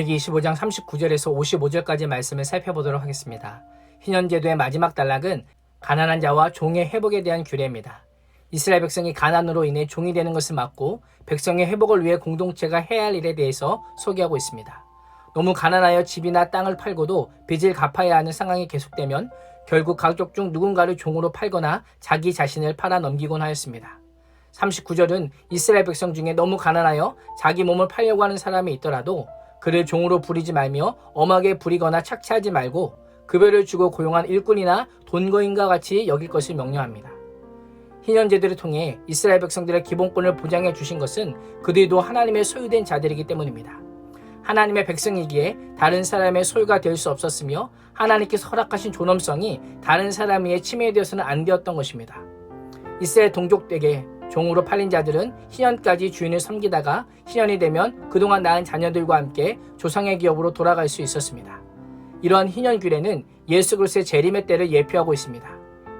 레위기 25장 39절에서 55절까지 말씀을 살펴보도록 하겠습니다. 희년제도의 마지막 단락은 가난한 자와 종의 회복에 대한 규례입니다. 이스라엘 백성이 가난으로 인해 종이 되는 것을 막고 백성의 회복을 위해 공동체가 해야 할 일에 대해서 소개하고 있습니다. 너무 가난하여 집이나 땅을 팔고도 빚을 갚아야 하는 상황이 계속되면 결국 가족 중 누군가를 종으로 팔거나 자기 자신을 팔아 넘기곤 하였습니다. 39절은 이스라엘 백성 중에 너무 가난하여 자기 몸을 팔려고 하는 사람이 있더라도 그를 종으로 부리지 말며 엄하게 부리거나 착취하지 말고 급여를 주고 고용한 일꾼이나 돈거인과 같이 여길 것을 명령합니다. 희년제도를 통해 이스라엘 백성들의 기본권을 보장해 주신 것은 그들도 하나님의 소유된 자들이기 때문입니다. 하나님의 백성이기에 다른 사람의 소유가 될 수 없었으며 하나님께서 허락하신 존엄성이 다른 사람 위에 침해되어서는 안 되었던 것입니다. 이스라엘 동족에게 종으로 팔린 자들은 희년까지 주인을 섬기다가 희년이 되면 그동안 낳은 자녀들과 함께 조상의 기업으로 돌아갈 수 있었습니다. 이러한 희년 규례는 예수 그리스도의 재림의 때를 예표하고 있습니다.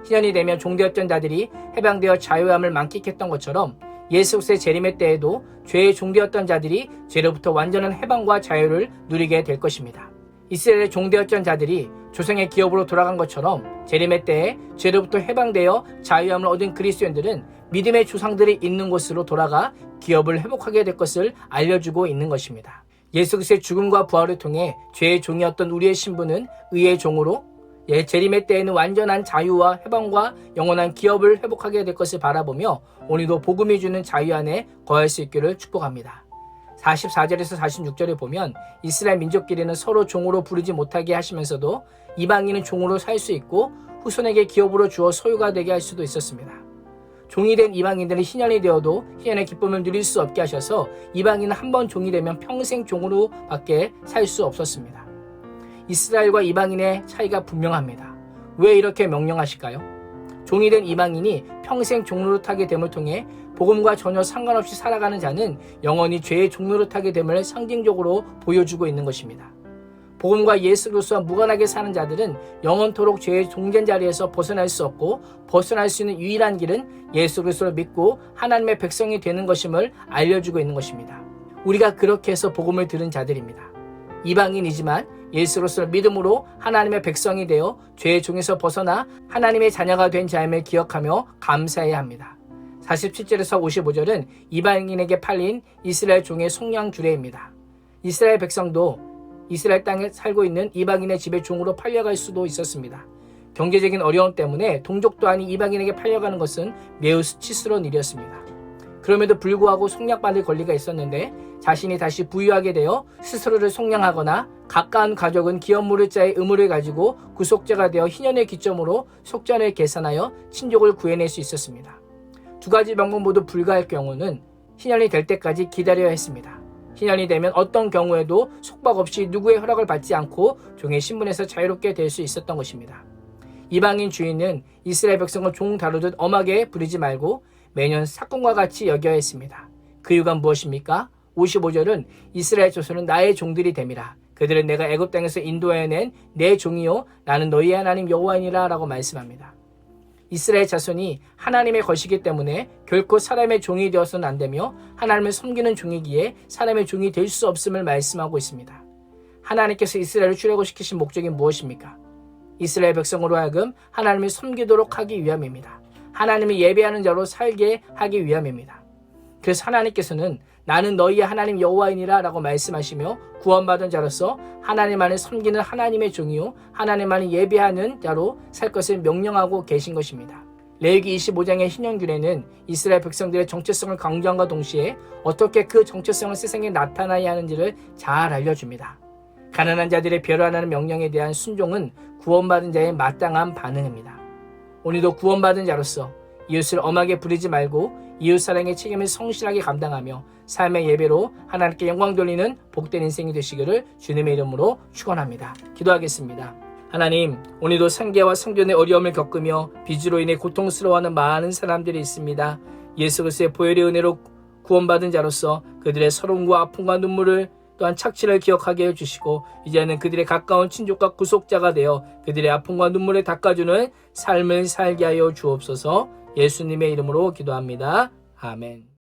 희년이 되면 종되었던 자들이 해방되어 자유함을 만끽했던 것처럼 예수 그리스도의 재림의 때에도 죄의 종되었던 자들이 죄로부터 완전한 해방과 자유를 누리게 될 것입니다. 이스라엘의 종되었던 자들이 조상의 기업으로 돌아간 것처럼 재림의 때에 죄로부터 해방되어 자유함을 얻은 그리스도인들은 믿음의 조상들이 있는 곳으로 돌아가 기업을 회복하게 될 것을 알려주고 있는 것입니다. 예수 그리스도의 죽음과 부활을 통해 죄의 종이었던 우리의 신분은 의의 종으로 재림의 때에는 완전한 자유와 해방과 영원한 기업을 회복하게 될 것을 바라보며 오늘도 복음이 주는 자유 안에 거할 수 있기를 축복합니다. 44절에서 46절에 보면 이스라엘 민족끼리는 서로 종으로 부르지 못하게 하시면서도 이방인은 종으로 살 수 있고 후손에게 기업으로 주어 소유가 되게 할 수도 있었습니다. 종이 된 이방인들은 희년이 되어도 희년의 기쁨을 누릴 수 없게 하셔서 이방인은 한 번 종이 되면 평생 종으로 밖에 살 수 없었습니다. 이스라엘과 이방인의 차이가 분명합니다. 왜 이렇게 명령하실까요? 종이 된 이방인이 평생 종노릇하게 됨을 통해 복음과 전혀 상관없이 살아가는 자는 영원히 죄의 종노릇하게 됨을 상징적으로 보여주고 있는 것입니다. 복음과 예수 그리스도와 무관하게 사는 자들은 영원토록 죄의 종된 자리에서 벗어날 수 없고 벗어날 수 있는 유일한 길은 예수 그리스도를 믿고 하나님의 백성이 되는 것임을 알려주고 있는 것입니다. 우리가 그렇게 해서 복음을 들은 자들입니다. 이방인이지만 예수 그리스도를 믿음으로 하나님의 백성이 되어 죄의 종에서 벗어나 하나님의 자녀가 된 자임을 기억하며 감사해야 합니다. 47절에서 55절은 이방인에게 팔린 이스라엘 종의 속량 규례입니다. 이스라엘 백성도 이스라엘 땅에 살고 있는 이방인의 집에 종으로 팔려갈 수도 있었습니다. 경제적인 어려움 때문에 동족도 아닌 이방인에게 팔려가는 것은 매우 수치스러운 일이었습니다. 그럼에도 불구하고 속량받을 권리가 있었는데 자신이 다시 부유하게 되어 스스로를 속량하거나 가까운 가족은 기업 물을 자의 의무를 가지고 구속자가 되어 희년의 기점으로 속전을 계산하여 친족을 구해낼 수 있었습니다. 두 가지 방법 모두 불가할 경우는 희년이 될 때까지 기다려야 했습니다. 희년이 되면 어떤 경우에도 속박 없이 누구의 허락을 받지 않고 종의 신분에서 자유롭게 될 수 있었던 것입니다. 이방인 주인은 이스라엘 백성을 종 다루듯 엄하게 부리지 말고 매년 사건과 같이 여겨야 했습니다. 그 이유가 무엇입니까? 55절은 이스라엘 조선은 나의 종들이 됨이라. 그들은 내가 애굽 땅에서 인도해낸 내 종이요 나는 너희의 하나님 여호와이니라 라고 말씀합니다. 이스라엘 자손이 하나님의 것이기 때문에 결코 사람의 종이 되어서는 안 되며 하나님을 섬기는 종이기에 사람의 종이 될 수 없음을 말씀하고 있습니다. 하나님께서 이스라엘을 출애굽시키신 목적이 무엇입니까? 이스라엘 백성으로 하여금 하나님을 섬기도록 하기 위함입니다. 하나님을 예배하는 자로 살게 하기 위함입니다. 그래서 하나님께서는 나는 너희의 하나님 여호와이니라 라고 말씀하시며 구원받은 자로서 하나님만을 섬기는 하나님의 종이요 하나님만을 예배하는 자로 살 것을 명령하고 계신 것입니다. 레위기 25장의 희년규례는 이스라엘 백성들의 정체성을 강조함과 동시에 어떻게 그 정체성을 세상에 나타나야 하는지를 잘 알려줍니다. 가난한 자들의 배려하라는 명령에 대한 순종은 구원받은 자의 마땅한 반응입니다. 오늘도 구원받은 자로서 이웃을 엄하게 부리지 말고 이웃사랑의 책임을 성실하게 감당하며 삶의 예배로 하나님께 영광 돌리는 복된 인생이 되시기를 주님의 이름으로 축원합니다. 기도하겠습니다. 하나님, 오늘도 생계와 생존의 어려움을 겪으며 빚으로 인해 고통스러워하는 많은 사람들이 있습니다. 예수 그리스도의 보혈의 은혜로 구원받은 자로서 그들의 서러움과 아픔과 눈물을 또한 착취를 기억하게 해주시고 이제는 그들의 가까운 친족과 구속자가 되어 그들의 아픔과 눈물을 닦아주는 삶을 살게 하여 주옵소서. 예수님의 이름으로 기도합니다. 아멘.